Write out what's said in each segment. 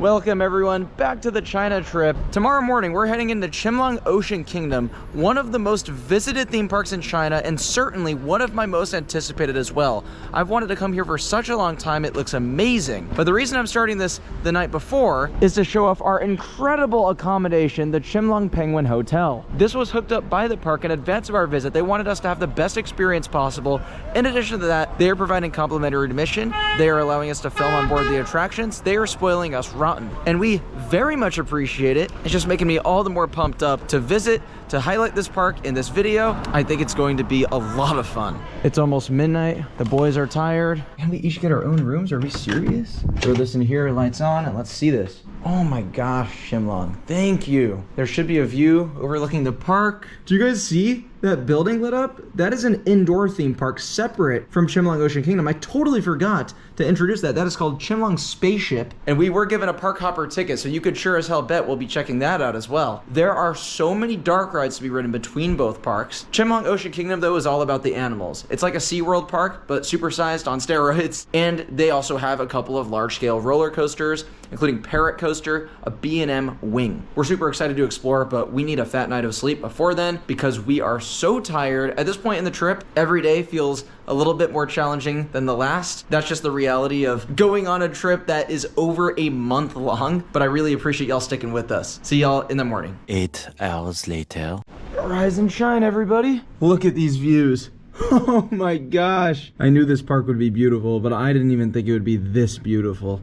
Welcome everyone back to the China trip. Tomorrow morning we're heading into Chimlong Ocean Kingdom, one of the most visited theme parks in China and certainly one of my most anticipated as well. I've wanted to come here for such a long time, it looks amazing. But the reason I'm starting this the night before is to show off our incredible accommodation, the Chimlong Penguin Hotel. This was hooked up by the park in advance of our visit. They wanted us to have the best experience possible. In addition to that, they are providing complimentary admission. They are allowing us to film on board the attractions. They are spoiling us rotten. And we very much appreciate it. It's just making me all the more pumped up to visit, to highlight this park in this video. I think it's going to be a lot of fun. It's almost midnight. The boys are tired. Can we each get our own rooms? Are we serious? Throw this in here, lights on, and let's see this. Oh my gosh, Chimlong, thank you. There should be a view overlooking the park. Do you guys see that building lit up? That is an indoor theme park separate from Chimlong Ocean Kingdom. I totally forgot to introduce that. That is called Chimlong Spaceship. And we were given a park hopper ticket, so you could sure as hell bet we'll be checking that out as well. There are so many dark rides to be ridden between both parks. Chimlong Ocean Kingdom, though, is all about the animals. It's like a SeaWorld park, but supersized on steroids. And they also have a couple of large-scale roller coasters, including Parrot coaster, a B&M wing. We're super excited to explore, but we need a fat night of sleep before then because we are so tired. At this point in the trip, every day feels a little bit more challenging than the last. That's just the reality of going on a trip that is over a month long, but I really appreciate y'all sticking with us. See y'all in the morning. 8 hours later. Rise and shine, everybody. Look at these views. Oh my gosh. I knew this park would be beautiful, but I didn't even think it would be this beautiful.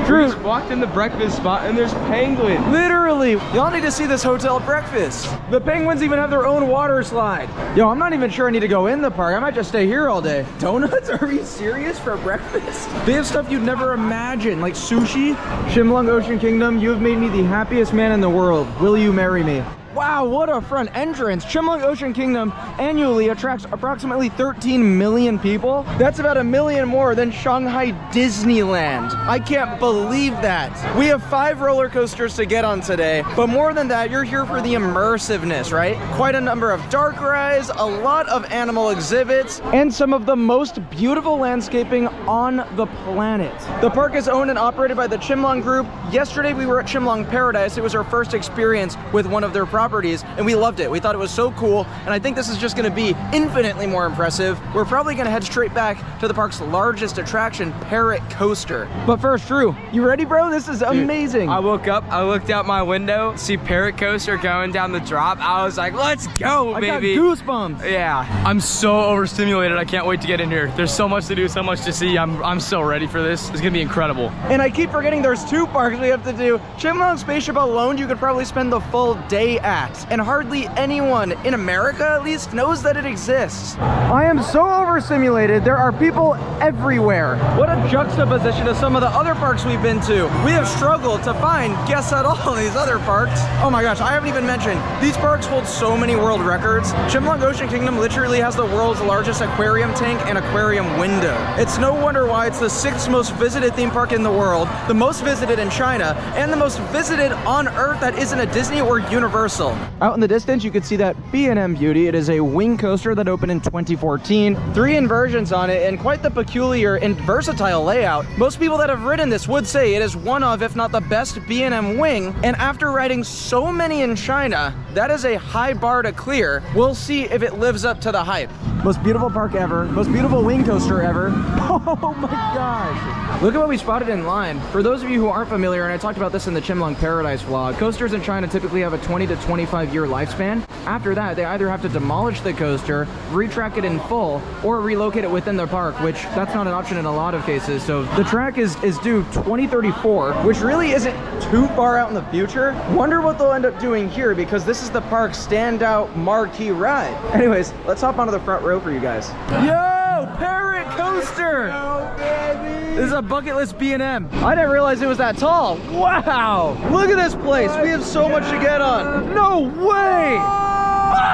We just walked in the breakfast spot and there's penguins. Literally, y'all need to see this hotel breakfast. The penguins even have their own water slide. Yo, I'm not even sure I need to go in the park. I might just stay here all day. Donuts? Are we serious for breakfast? They have stuff you'd never imagine, like sushi. Chimlong Ocean Kingdom, you have made me the happiest man in the world. Will you marry me? Wow, what a front entrance. Chimlong Ocean Kingdom annually attracts approximately 13 million people. That's about 1 million more than Shanghai Disneyland. I can't believe that. We have 5 roller coasters to get on today, but more than that, you're here for the immersiveness, right? Quite a number of dark rides, a lot of animal exhibits, and some of the most beautiful landscaping on the planet. The park is owned and operated by the Chimlong Group. Yesterday we were at Chimlong Paradise. It was our first experience with one of their properties, and we loved it. We thought it was so cool, and I think this is just going to be infinitely more impressive. We're probably going to head straight back to the park's largest attraction, Parrot Coaster. But first, Drew, you ready, bro? This is amazing. I woke up, I looked out my window, see Parrot Coaster going down the drop. I was like, let's go, baby. I got goosebumps. Yeah, I'm so overstimulated. I can't wait to get in here. There's so much to do, so much to see. I'm so ready for this. It's going to be incredible. And I keep forgetting there's 2 parks we have to do. Chimlong Spaceship alone, you could probably spend the full day at. And hardly anyone, in America at least, knows that it exists. I am so overstimulated. There are people everywhere. What a juxtaposition to some of the other parks we've been to. We have struggled to find guests at all in these other parks. Oh my gosh, I haven't even mentioned, these parks hold so many world records. Chimlong Ocean Kingdom literally has the world's largest aquarium tank and aquarium window. It's no wonder why it's the 6th most visited theme park in the world, the most visited in China, and the most visited on Earth that isn't a Disney or Universal. Out in the distance, you can see that B&M beauty. It is a wing coaster that opened in 2014. 3 inversions on it and quite the peculiar and versatile layout. Most people that have ridden this would say it is one of, if not the best B&M wing. And after riding so many in China, that is a high bar to clear. We'll see if it lives up to the hype. Most beautiful park ever. Most beautiful wing coaster ever. Oh my gosh. Look at what we spotted in line. For those of you who aren't familiar, and I talked about this in the Chimlong Paradise vlog, coasters in China typically have a 20 to 25-year lifespan. After that, they either have to demolish the coaster, retrack it in full, or relocate it within the park, which that's not an option in a lot of cases. So the track is due 2034, which really isn't too far out in the future. Wonder what they'll end up doing here, because this is the park's standout marquee ride. Anyways, let's hop onto the front row for you guys. Yo, Parrot Coaster! Yo, baby! This is a bucket list B&M. I didn't realize it was that tall. Wow! Look at this place. We have so much to get on. No way! Oh!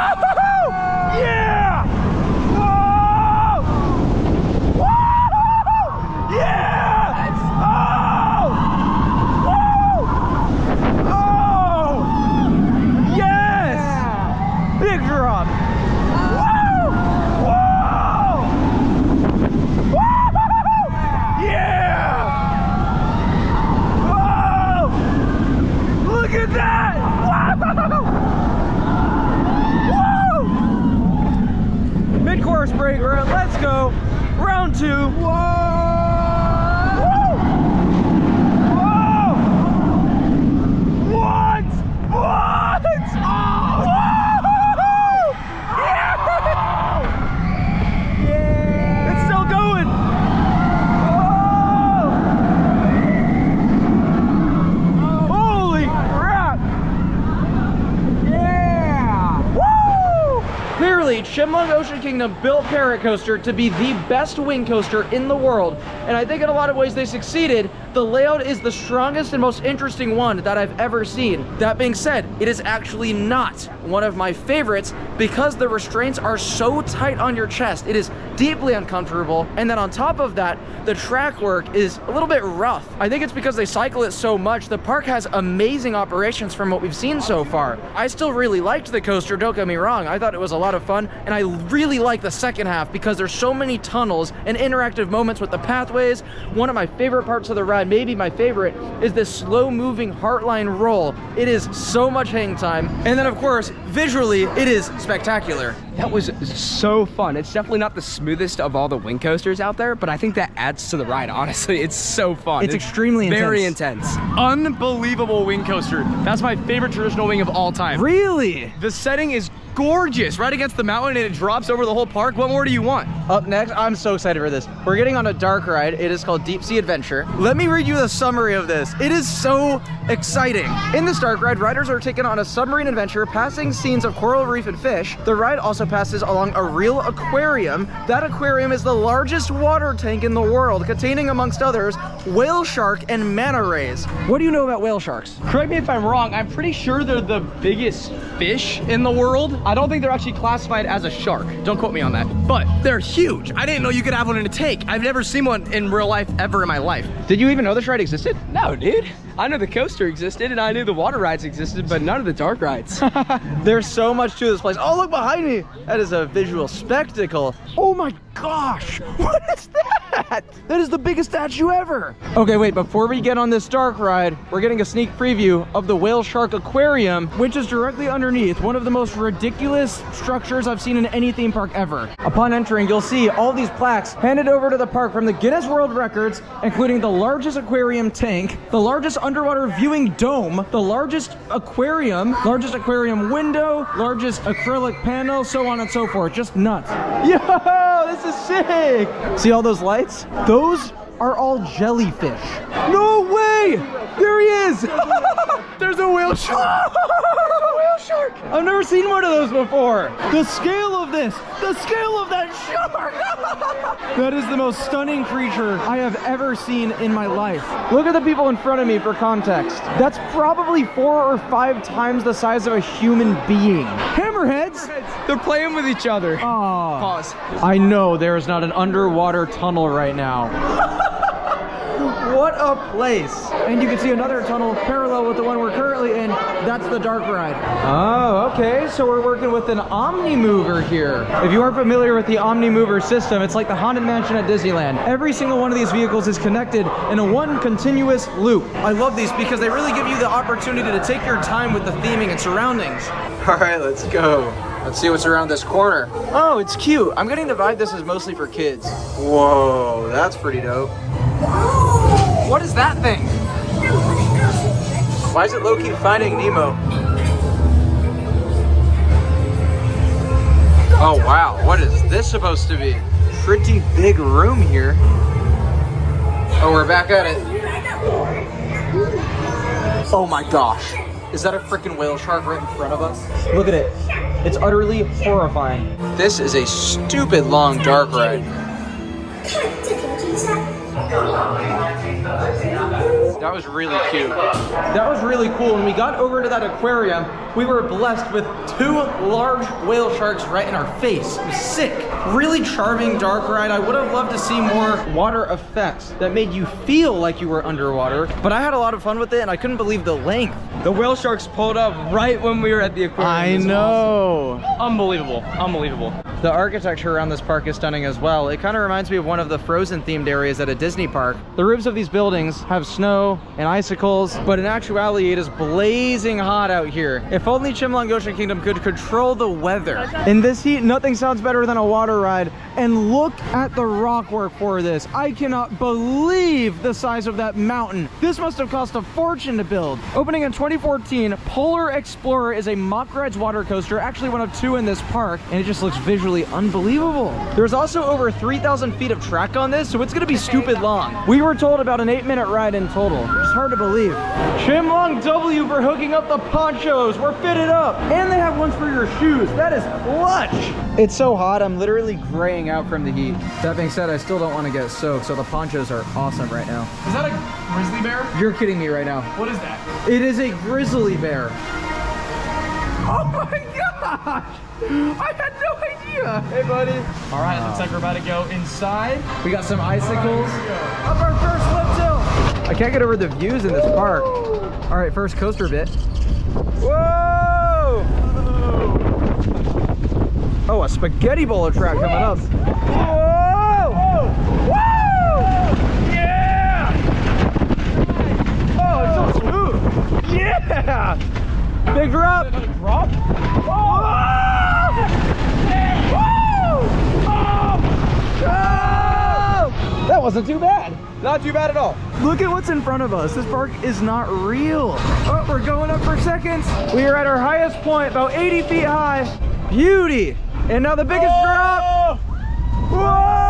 Yeah! Whoa! Whoa! Yeah! Oh! Whoa! Oh! Yes! Big drop. Chimlong Ocean Kingdom built Parrot Coaster to be the best wing coaster in the world, and I think in a lot of ways they succeeded. The layout is the strongest and most interesting one that I've ever seen. That being said, it is actually not one of my favorites because the restraints are so tight on your chest. It is deeply uncomfortable, and then on top of that, the track work is a little bit rough. I think it's because they cycle it so much. The park has amazing operations from what we've seen so far. I still really liked the coaster, don't get me wrong. I thought it was a lot of fun, and I really like the second half because there's so many tunnels and interactive moments with the pathways. One of my favorite parts of the ride, maybe my favorite, is this slow-moving Heartline roll. It is so much hang time. And then, of course, visually, it is spectacular. That was so fun. It's definitely not the smoothest of all the wing coasters out there, but I think that adds to the ride, honestly. It's so fun. It's extremely intense. Very intense. Unbelievable wing coaster. That's my favorite traditional wing of all time. Really? The setting is gorgeous, right against the mountain, and it drops over the whole park. What more do you want? Up next, I'm so excited for this. We're getting on a dark ride. It is called Deep Sea Adventure. Let me read you the summary of this. It is so exciting. In this dark ride, riders are taken on a submarine adventure, passing scenes of coral reef and fish. The ride also passes along a real aquarium. That aquarium is the largest water tank in the world, containing, amongst others, whale shark and manta rays. What do you know about whale sharks? Correct me if I'm wrong, I'm pretty sure they're the biggest fish in the world. I don't think they're actually classified as a shark. Don't quote me on that. But they're huge. I didn't know you could have one in a tank. I've never seen one in real life ever in my life. Did you even know this ride existed? No, dude. I knew the coaster existed and I knew the water rides existed, but none of the dark rides. There's so much to this place. Oh, look behind me. That is a visual spectacle. Oh my gosh. What is that? That is the biggest statue ever. Okay, wait, before we get on this dark ride, we're getting a sneak preview of the Whale Shark Aquarium, which is directly underneath one of the most ridiculous structures I've seen in any theme park ever. Upon entering, you'll see all these plaques handed over to the park from the Guinness World Records, including the largest aquarium tank, the largest underwater viewing dome, the largest aquarium window, largest acrylic panel, so on and so forth. Just nuts. Yo, this is sick. See all those lights? Those are all jellyfish. No way! There he is! There's a whale shark! Whale shark! I've never seen one of those before. The scale of this, the scale of that shark! That is the most stunning creature I have ever seen in my life. Look at the people in front of me for context. That's probably 4 or 5 times the size of a human being. Hammerheads! They're playing with each other. Aw. Pause. I know there is not an underwater tunnel right now. What a place. And you can see another tunnel parallel with the one we're currently in. That's the dark ride. Oh, okay. So we're working with an Omni-Mover here. If you aren't familiar with the Omni-Mover system, it's like the Haunted Mansion at Disneyland. Every single one of these vehicles is connected in a one continuous loop. I love these because they really give you the opportunity to take your time with the theming and surroundings. All right, let's go. Let's see what's around this corner. Oh, it's cute. I'm getting the vibe this is mostly for kids. Whoa, that's pretty dope. What is that thing? Why is it low-key Finding Nemo? Oh wow, what is this supposed to be? Pretty big room here. Oh, we're back at it. Oh my gosh. Is that a freaking whale shark right in front of us? Look at it. It's utterly horrifying. This is a stupid long dark ride. That was really cute. That was really cool. When we got over to that aquarium, we were blessed with 2 large whale sharks right in our face. It was sick. Really charming dark ride. I would have loved to see more water effects that made you feel like you were underwater, but I had a lot of fun with it and I couldn't believe the length. The whale sharks pulled up right when we were at the aquarium. I know. Awesome. Unbelievable. Unbelievable. The architecture around this park is stunning as well. It kind of reminds me of one of the Frozen themed areas at a Disney park. The roofs of these buildings have snow and icicles, but in actuality it is blazing hot out here. If only Chimlong Ocean Kingdom could control the weather. In this heat, nothing sounds better than a water ride. And look at the rock work for this. I cannot believe the size of that mountain. This must have cost a fortune to build. Opening in 2014, Polar Explorer is a mock rides water coaster, actually one of 2 in this park, and it just looks visually actually unbelievable. There's also over 3,000 feet of track on this, so it's gonna be stupid long. We were told about an 8-minute ride in total. It's hard to believe. Chimlong W for hooking up the ponchos. We're fitted up. And they have ones for your shoes. That is clutch. It's so hot, I'm literally graying out from the heat. That being said, I still don't want to get soaked, so the ponchos are awesome right now. Is that a grizzly bear? You're kidding me right now. What is that? It is a grizzly bear. Oh my gosh! I had no idea. Hey, buddy. All right, looks like we're about to go inside. We got some icicles. Up our first lip tilt. I can't get over the views in this park. All right, first coaster bit. Whoa! Oh, a spaghetti bowl track coming up. Whoa! Whoa! Yeah! Oh, it's so smooth. Yeah! Big drop. Drop? That wasn't too bad. Not too bad at all. Look at what's in front of us. This park is not real. Oh, we're going up for seconds. We are at our highest point, about 80 feet high. Beauty. And now the biggest drop. Whoa!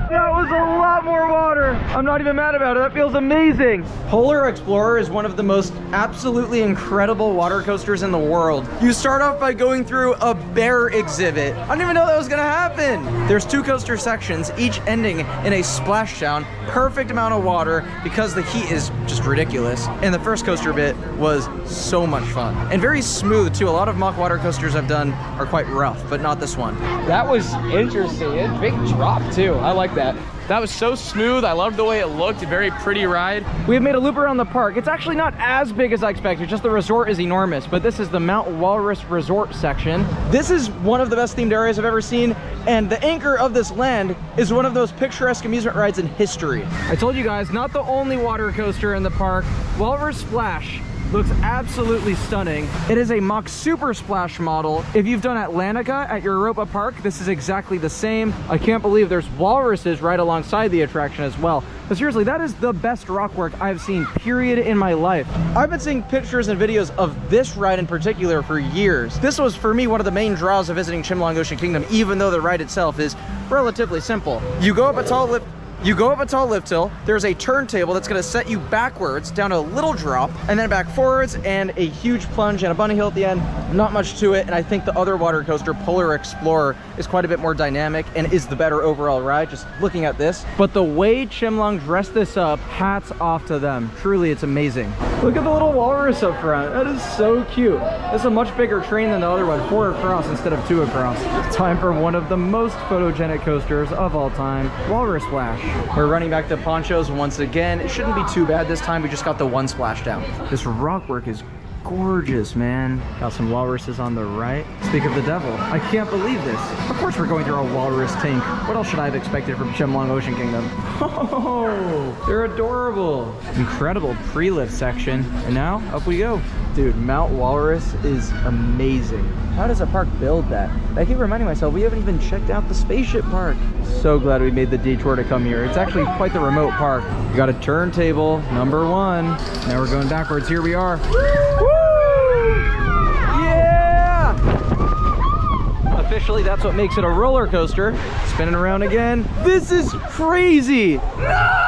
That was a lot more water. I'm not even mad about it. That feels amazing. Polar Explorer is one of the most absolutely incredible water coasters in the world. You start off by going through a bear exhibit. I didn't even know that was gonna happen. There's 2 coaster sections, each ending in a splashdown. Perfect amount of water because the heat is just ridiculous. And the first coaster bit was so much fun. And very smooth too. A lot of mock water coasters I've done are quite rough, but not this one. That was interesting. Big drop too. I like that. That was so smooth. I loved the way it looked. A very pretty ride. We have made a loop around the park. It's actually not as big as I expected, just the resort is enormous, but this is the Mount Walrus Resort section. This is one of the best themed areas I've ever seen, and the anchor of this land is one of those picturesque amusement rides in history. I told you guys, not the only water coaster in the park. Walrus Splash looks absolutely stunning. It is a mock super splash model. If you've done Atlantica at Europa Park, this is exactly the same. I can't believe there's walruses right alongside the attraction as well. But seriously, that is the best rock work I've seen, period, in my life. I've been seeing pictures and videos of this ride in particular for years. This was, for me, one of the main draws of visiting Chimlong Ocean Kingdom, even though the ride itself is relatively simple. You go up a tall lift hill, there's a turntable that's gonna set you backwards down a little drop, and then back forwards, and a huge plunge and a bunny hill at the end. Not much to it, and I think the other water coaster, Polar Explorer, is quite a bit more dynamic and is the better overall ride, just looking at this. But the way Chimlong dressed this up, hats off to them. Truly, it's amazing. Look at the little walrus up front. That is so cute. This is a much bigger train than the other one, 4 across instead of 2 across. Time for one of the most photogenic coasters of all time, Walrus Splash. We're running back to ponchos once again. It shouldn't be too bad this time. We just got the 1 splashdown. This rock work is gorgeous, man. Got some walruses on the right. Speak of the devil, I can't believe this. Of course we're going through a walrus tank. What else should I have expected from Chimlong Ocean Kingdom? Oh, they're adorable. Incredible pre-lift section. And now, up we go. Dude, Mount Walrus is amazing. How does a park build that? I keep reminding myself, we haven't even checked out the spaceship park. So glad we made the detour to come here. It's actually quite the remote park. We got a turntable, number 1. Now we're going backwards, here we are. Woo! Yeah! Officially, that's what makes it a roller coaster. Spinning around again. This is crazy! No!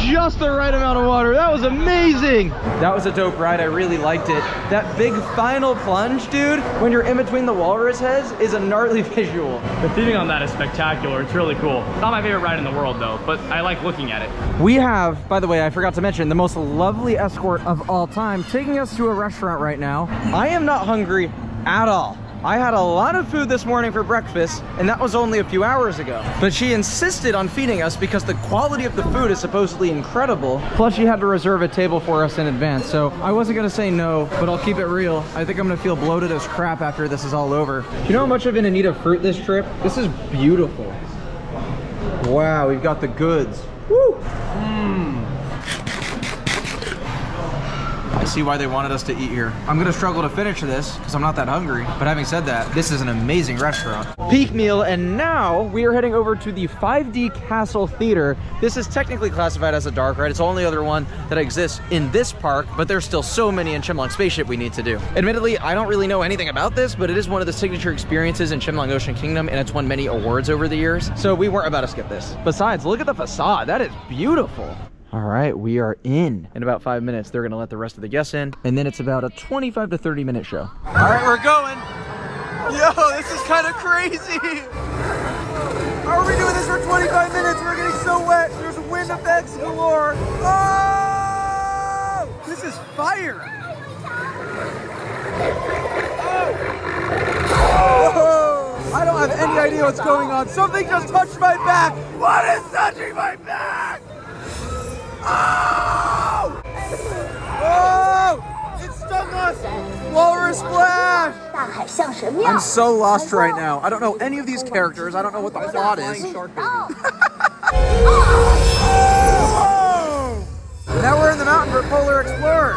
Just the right amount of water. That was amazing. That was a dope ride. I really liked it. That big final plunge, dude, when you're in between the walrus heads, is a gnarly visual. The theming on that is spectacular. It's really cool. Not my favorite ride in the world though, but I like looking at it. We have, by the way, I forgot to mention, the most lovely escort of all time taking us to a restaurant right now. I am not hungry at all. I had a lot of food this morning for breakfast, and that was only a few hours ago. But she insisted on feeding us because the quality of the food is supposedly incredible. Plus, she had to reserve a table for us in advance, so I wasn't gonna say no, but I'll keep it real. I think I'm gonna feel bloated as crap after this is all over. Do you know how much I've been in need of fruit this trip? This is beautiful. Wow, we've got the goods. Woo! I see why they wanted us to eat here. I'm gonna struggle to finish this because I'm not that hungry. But having said that, this is an amazing restaurant. Peak meal, and now we are heading over to the 5D Castle Theater. This is technically classified as a dark ride. It's the only other one that exists in this park, but there's still so many in Chimlong Spaceship we need to do. Admittedly, I don't really know anything about this, but it is one of the signature experiences in Chimlong Ocean Kingdom, and it's won many awards over the years. So we weren't about to skip this. Besides, look at the facade. That is beautiful. All right, we are in. In about 5 minutes, they're gonna let the rest of the guests in, and then it's about a 25 to 30 minute show. All right, we're going. Yo, this is kind of crazy. How are we doing this for 25 minutes? We're getting so wet. There's wind effects galore. Oh! This is fire. Oh! I don't have any idea what's going on. Something just touched my back. What is touching my back? Oh! Oh! It stung us! Walrus Splash! I'm so lost right now. I don't know any of these characters. I don't know what the plot is. Oh! Now we're in the mountain for Polar Explorer.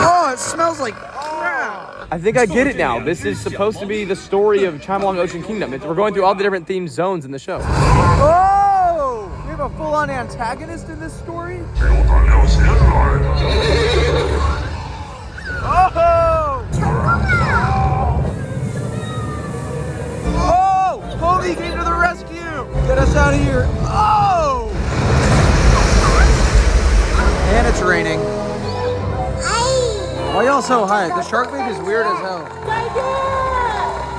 Oh, it smells like crap. I think I get it now. This is supposed to be the story of Chimlong Ocean Kingdom. We're going through all the different themed zones in the show. Oh! We have a full-on antagonist in this story? Oh! Oh! Homie came to the rescue! Get us out of here! Oh! And it's raining. Why y'all so hyped? The shark baby is weird as hell.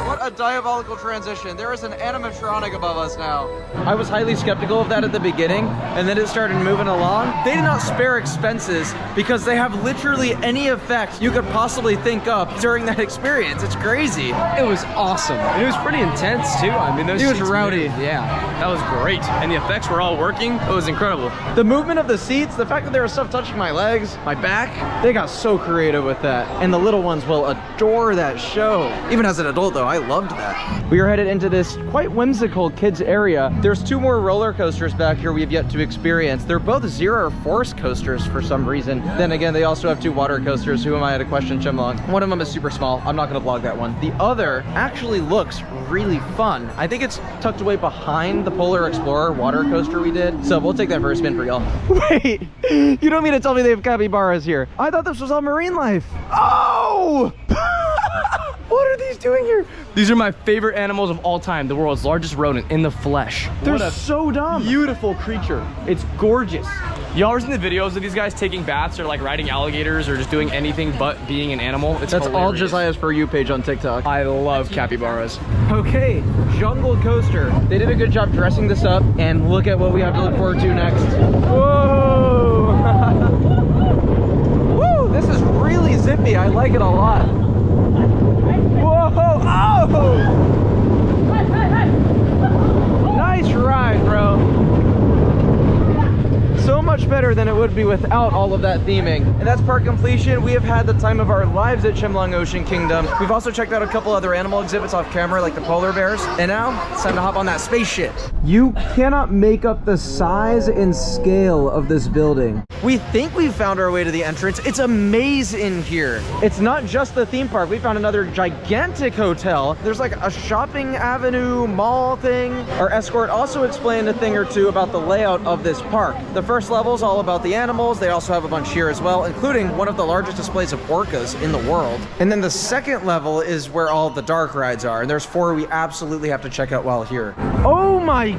What a diabolical transition. There is an animatronic above us now. I was highly skeptical of that at the beginning, and then it started moving along. They did not spare expenses because they have literally any effect you could possibly think of during that experience. It's crazy. It was awesome. And it was pretty intense too. I mean, those It was seats rowdy. moved. Yeah, that was great. And the effects were all working. It was incredible. The movement of the seats, the fact that there was stuff touching my legs, my back, they got so creative with that. And the little ones will adore that show. Even as an adult though, I loved that. We are headed into this quite whimsical kids area. There's 2 more roller coasters back here we have yet to experience. They're both zero force coasters for some reason. Then again, they also have 2 water coasters. Who am I to question Chimlong? One of them is super small. I'm not gonna vlog that one. The other actually looks really fun. I think it's tucked away behind the Polar Explorer water coaster we did. So we'll take that for a spin for y'all. Wait, you don't mean to tell me they have capybaras here? I thought this was all marine life. Oh! What are these doing here? These are my favorite animals of all time. The world's largest rodent in the flesh. They're so dumb. Beautiful creature. It's gorgeous. Y'all ever seen the videos of these guys taking baths or like riding alligators or just doing anything but being an animal? It's That's all hilarious. Josiah's For You page on TikTok. I love capybaras. Okay, jungle coaster. They did a good job dressing this up, and look at what we have to look forward to next. Whoa! Woo, this is really zippy. I like it a lot. Whoa! Oh! Nice ride, bro. So much better than it would be without all of that theming. And that's park completion. We have had the time of our lives at Chimlong Ocean Kingdom. We've also checked out a couple other animal exhibits off camera, like the polar bears. And now it's time to hop on that spaceship. You cannot make up the size and scale of this building. We think we've found our way to the entrance. It's a maze in here. It's not just the theme park. We found another gigantic hotel. There's like a shopping avenue mall thing. Our escort also explained a thing or two about the layout of this park. The first level is all about the animals. They also have a bunch here as well, including one of the largest displays of orcas in the world. And then the second level is where all the dark rides are. And there's 4 we absolutely have to check out while here. Oh my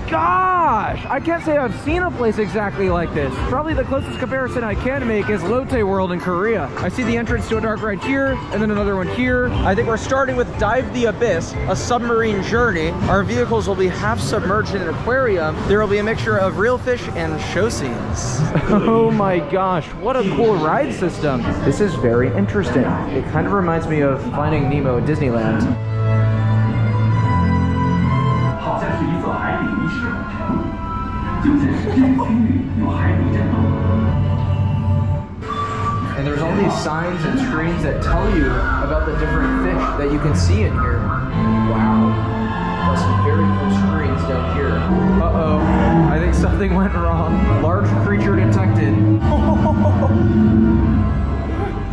gosh! I can't say I've seen a place exactly like this. Probably the closest comparison I can make is Lotte World in Korea. I see the entrance to a dark ride here, and then another one here. I think we're starting with Dive the Abyss, a submarine journey. Our vehicles will be half submerged in an aquarium. There will be a mixture of real fish and show scenes. Oh my gosh, what a cool ride system. This is very interesting. It kind of reminds me of Finding Nemo at Disneyland. And there's all these signs and screens that tell you about the different fish that you can see in here. Wow. Plus some very cool screens down here. Uh-oh. I think something Something went wrong. Large creature detected.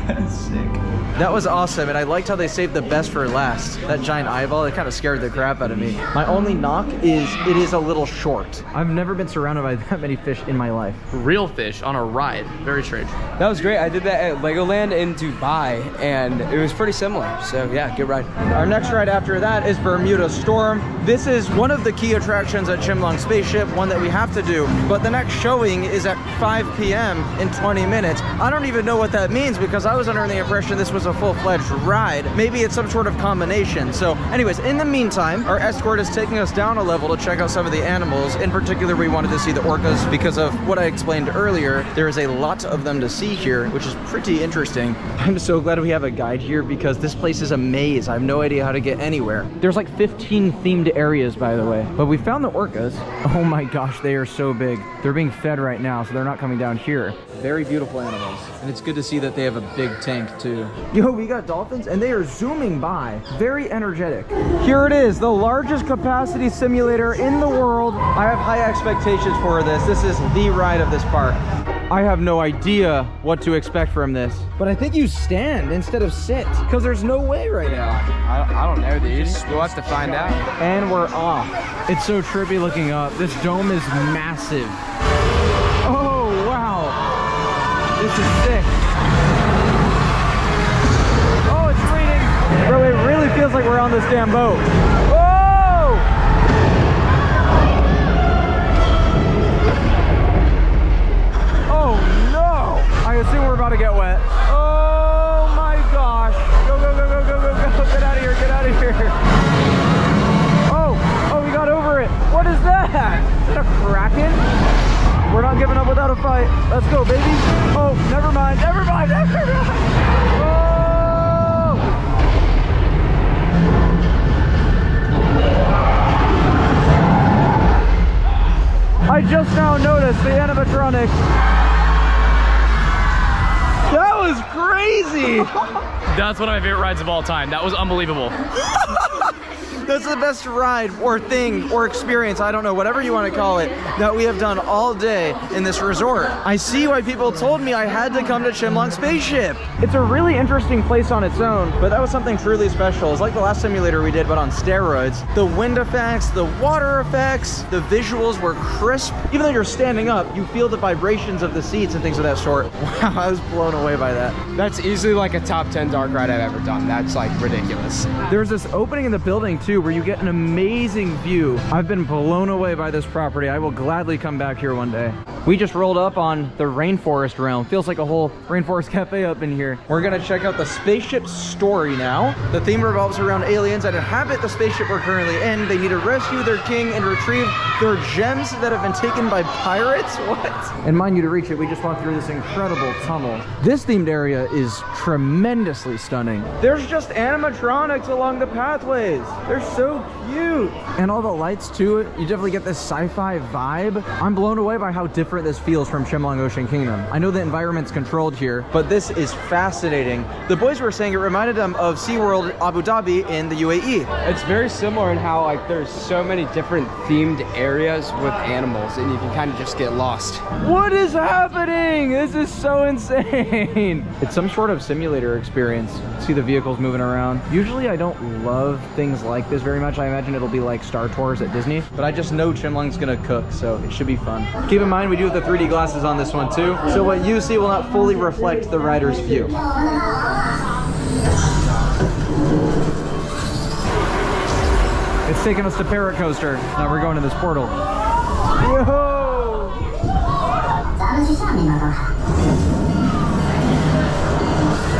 That is sick. That was awesome, and I liked how they saved the best for last. That giant eyeball, it kind of scared the crap out of me. My only knock is it is a little short. I've never been surrounded by that many fish in my life. Real fish on a ride. Very strange. That was great. I did that at Legoland in Dubai, and it was pretty similar. So yeah, good ride. Our next ride after that is Bermuda Storm. This is one of the key attractions at Chimlong Spaceship, one that we have to do, but the next showing is at 5 p.m. in 20 minutes. I don't even know what that means because I was under the impression this was a full-fledged ride. Maybe it's some sort of combination. So anyways, in the meantime, our escort is taking us down a level to check out some of the animals. In particular, we wanted to see the orcas because of what I explained earlier. There is a lot of them to see here, which is pretty interesting. I'm so glad we have a guide here because this place is a maze. I have no idea how to get anywhere. There's like 15 themed areas, by the way, but we found the orcas. Oh my gosh, they are so big. They're being fed right now, so they're not coming down here. Very beautiful animals, and it's good to see that they have a big tank too. Yo, we got dolphins, and they are zooming by. Very energetic. Here it is, the largest capacity simulator in the world. I have high expectations for this. This is the ride of this park. I have no idea what to expect from this, but I think you stand instead of sit, because there's no way right now. I don't know, dude. We'll have to find out. And we're off. It's so trippy looking up. This dome is massive. Oh, wow. This is sick. Oh, it's raining. Bro, it really feels like we're on this damn boat. Whoa! Oh, no. I assume we're about to get wet. Oh, my gosh. Go, go, go, go, go, go, go. Get out of here, get out of here. Oh, we got over it. What is that? Is that a kraken? We're not giving up without a fight. Let's go, baby. Oh, never mind, never mind, never mind. Oh! I just now noticed the animatronics. That was crazy. That's one of my favorite rides of all time. That was unbelievable. That's the best ride or thing or experience, I don't know, whatever you want to call it, that we have done all day in this resort. I see why people told me I had to come to Chimlong Spaceship. It's a really interesting place on its own, but that was something truly special. It's like the last simulator we did, but on steroids. The wind effects, the water effects, the visuals were crisp. Even though you're standing up, you feel the vibrations of the seats and things of that sort. Wow, I was blown away by that. That's easily like a top 10 dark ride I've ever done. That's like ridiculous. There's this opening in the building too where you get an amazing view. I've been blown away by this property. I will gladly come back here one day. We just rolled up on the rainforest realm. Feels like a whole rainforest cafe up in here. We're gonna check out the spaceship story now. The theme revolves around aliens that inhabit the spaceship we're currently in. They need to rescue their king and retrieve their gems that have been taken by pirates. What? And mind you, to reach it, we just walked through this incredible tunnel. This themed area is tremendously stunning. There's just animatronics along the pathways. They're so cute. And all the lights to it, you definitely get this sci-fi vibe. I'm blown away by how different this feels from Chimlong Ocean Kingdom. I know the environment's controlled here, but this is fascinating. The boys were saying it reminded them of SeaWorld Abu Dhabi in the UAE. It's very similar in how like there's so many different themed areas with animals and you can kind of just get lost. What is happening? This is so insane. It's some sort of simulator experience. See the vehicles moving around. Usually I don't love things like this very much. I imagine it'll be like Star Tours at Disney, but I just know Chimlong's gonna cook, so it should be fun. Keep in mind we do have the 3D glasses on this one too, so what you see will not fully reflect the rider's view. It's taking us to Parrot Coaster. Now we're going to this portal. Yo!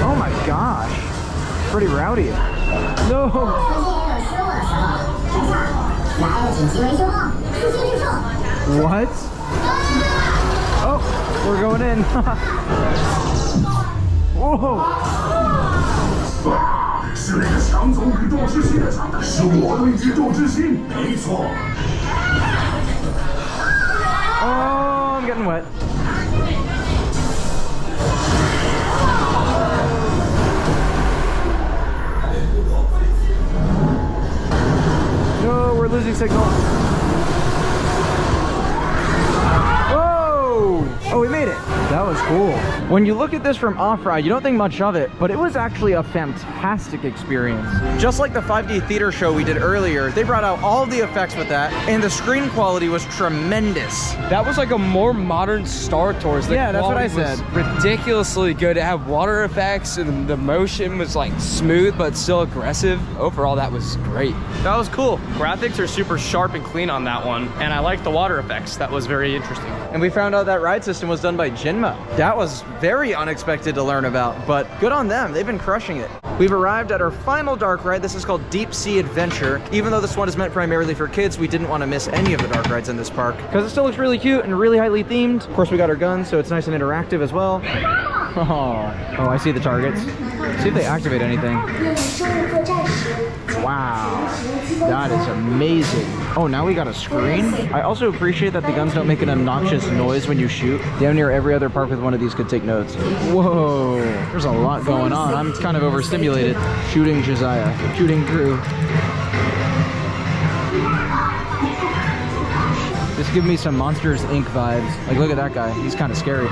Oh my gosh. Pretty rowdy. No! What? Oh, we're going in. Whoa! Oh, I'm getting wet. No, we're losing signal. Oh, we made it. That was cool. When you look at this from off-ride, you don't think much of it, but it was actually a fantastic experience. Just like the 5D theater show we did earlier, they brought out all the effects with that, and the screen quality was tremendous. That was like a more modern Star Tours. Yeah, that's what I quality said. was ridiculously good. It had water effects, and the motion was like smooth but still aggressive. Overall, that was great. That was cool. Graphics are super sharp and clean on that one, and I like the water effects. That was very interesting. And we found out that ride system was done by Jinmo. That was very unexpected to learn about, but good on them. They've been crushing it. We've arrived at our final dark ride. This is called Deep Sea Adventure. Even though this one is meant primarily for kids, we didn't want to miss any of the dark rides in this park because it still looks really cute and really highly themed. Of course, we got our guns, so it's nice and interactive as well. Oh, I see the targets. See if they activate anything. Wow, that is amazing. Oh, now we got a screen. I also appreciate that the guns don't make an obnoxious noise when you shoot. Damn near every other park with one of these could take notes. Whoa, there's a lot going on. I'm kind of overstimulated. Shooting Josiah, shooting Drew. This gives me some Monsters, Inc. vibes. Like, look at that guy. He's kind of scary.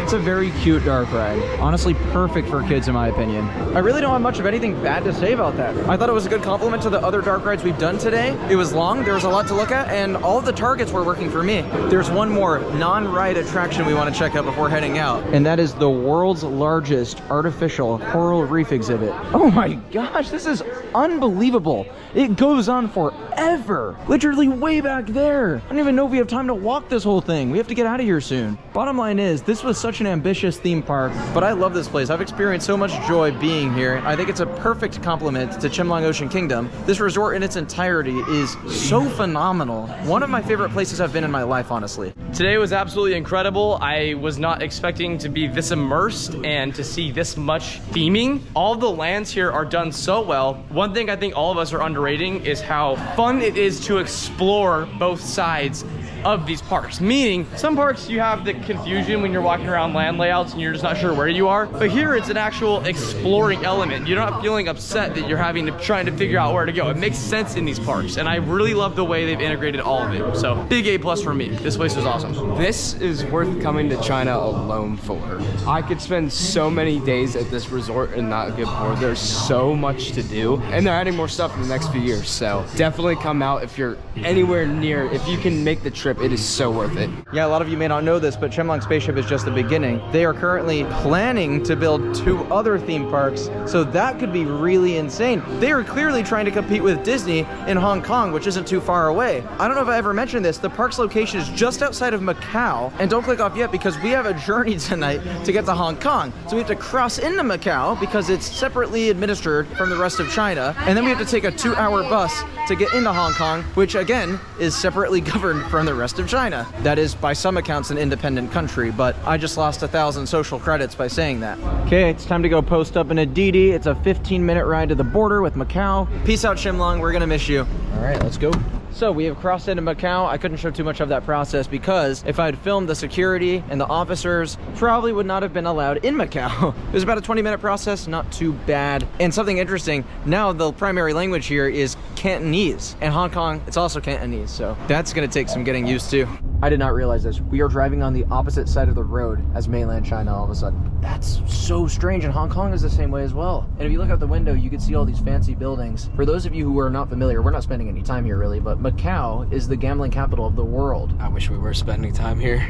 It's a very cute dark ride. Honestly, perfect for kids in my opinion. I really don't have much of anything bad to say about that. I thought it was a good compliment to the other dark rides we've done today. It was long, there was a lot to look at, and all of the targets were working for me. There's one more non-ride attraction we want to check out before heading out, and that is the world's largest artificial coral reef exhibit. Oh my gosh, this is unbelievable. It goes on forever. Literally way back there. I don't even know if we have time to walk this whole thing. We have to get out of here soon. Bottom line is, this was such an ambitious theme park, but I love this place. I've experienced so much joy being here. I think it's a perfect complement to Chimlong Ocean Kingdom. This resort in its entirety is so phenomenal. One of my favorite places I've been in my life, honestly. Today was absolutely incredible. I was not expecting to be this immersed and to see this much theming. All of the lands here are done so well. One thing I think all of us are underrating is how fun it is to explore both sides of these parks. Meaning, some parks you have the confusion when you're walking around land layouts and you're just not sure where you are. But here it's an actual exploring element. You're not feeling upset that you're trying to figure out where to go. It makes sense in these parks, and I really love the way they've integrated all of it. So big A+ for me. This place was awesome. This is worth coming to China alone for. I could spend so many days at this resort and not get bored. There's so much to do, and they're adding more stuff in the next few years. So definitely come out if you're anywhere near. If you can make the trip, it is so worth it. Yeah, a lot of you may not know this, but Chimlong Spaceship is just the beginning. They are currently planning to build 2 other theme parks, so that could be really insane. They are clearly trying to compete with Disney in Hong Kong, which isn't too far away. I don't know if I ever mentioned this, the park's location is just outside of Macau, and don't click off yet because we have a journey tonight to get to Hong Kong. So we have to cross into Macau because it's separately administered from the rest of China, and then we have to take a 2-hour bus to get into Hong Kong, which again is separately governed from the rest of China. That is by some accounts an independent country, but I just lost 1,000 social credits by saying that. Okay, it's time to go post up in Aditi. It's a 15-minute ride to the border with Macau. Peace out, Chimlong. We're gonna miss you. All right, let's go. So we have crossed into Macau. I couldn't show too much of that process because if I had filmed, the security and the officers probably would not have been allowed in Macau. It was about a 20-minute process, not too bad. And something interesting, now the primary language here is Cantonese. And Hong Kong, it's also Cantonese, so that's gonna take some getting used to. I did not realize this. We are driving on the opposite side of the road as mainland China all of a sudden. That's so strange, and Hong Kong is the same way as well. And if you look out the window, you can see all these fancy buildings. For those of you who are not familiar, we're not spending any time here really, but Macau is the gambling capital of the world. I wish we were spending time here.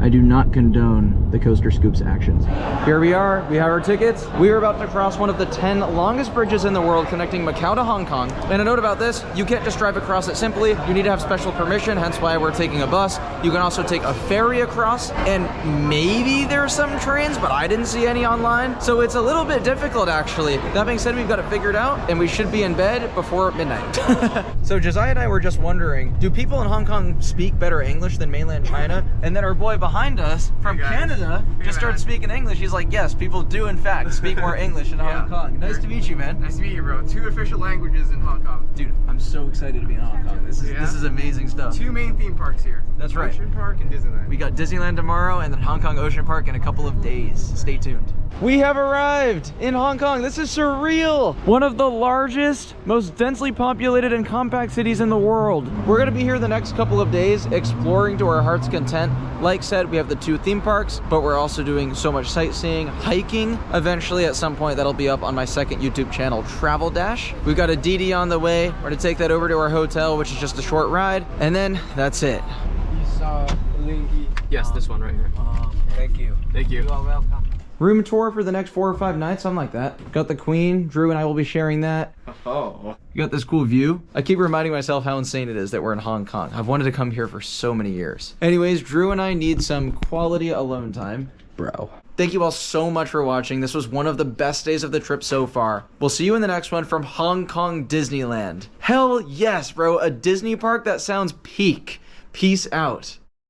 I do not condone the Coaster Scoops actions. Here we are, we have our tickets. We are about to cross one of the 10 longest bridges in the world connecting Macau to Hong Kong. And a note about this, you can't just drive across it simply. You need to have special permission, hence why we're taking a bus. You can also take a ferry across, and maybe there's some trains, but I didn't see any online. So it's a little bit difficult actually. That being said, we've got it figured out, and we should be in bed before midnight. So Josiah and I were just wondering, do people in Hong Kong speak better English than mainland China? And then our boy behind us from Canada just started speaking English. He's like, yes, people do in fact speak more English in Hong Kong. Nice to meet you, man. Nice to meet you, bro. 2 official languages in Hong Kong. Dude, I'm so excited to be in Hong Kong. This is amazing stuff. 2 main theme parks here. That's right. Ocean Park and Disneyland. We got Disneyland tomorrow and then Hong Kong Ocean Park in a couple of days. Stay tuned. We have arrived in Hong Kong. This is surreal. One of the largest, most densely populated and compact cities in the world. We're gonna be here the next couple of days exploring to our heart's content. Like said, we have the 2 theme parks, but we're also doing so much sightseeing, hiking. Eventually at some point that'll be up on my second YouTube channel, Travel Dash. We've got a DD on the way. We're gonna take that over to our hotel, which is just a short ride, and then that's it. Yes, this one right here. Thank you. Thank you. You are welcome. Room tour for the next 4 or 5 nights, something like that. Got the Queen. Drew and I will be sharing that. Oh. You got this cool view. I keep reminding myself how insane it is that we're in Hong Kong. I've wanted to come here for so many years. Anyways, Drew and I need some quality alone time. Bro. Thank you all so much for watching. This was one of the best days of the trip so far. We'll see you in the next one from Hong Kong Disneyland. Hell yes, bro. A Disney park that sounds peak. Peace out.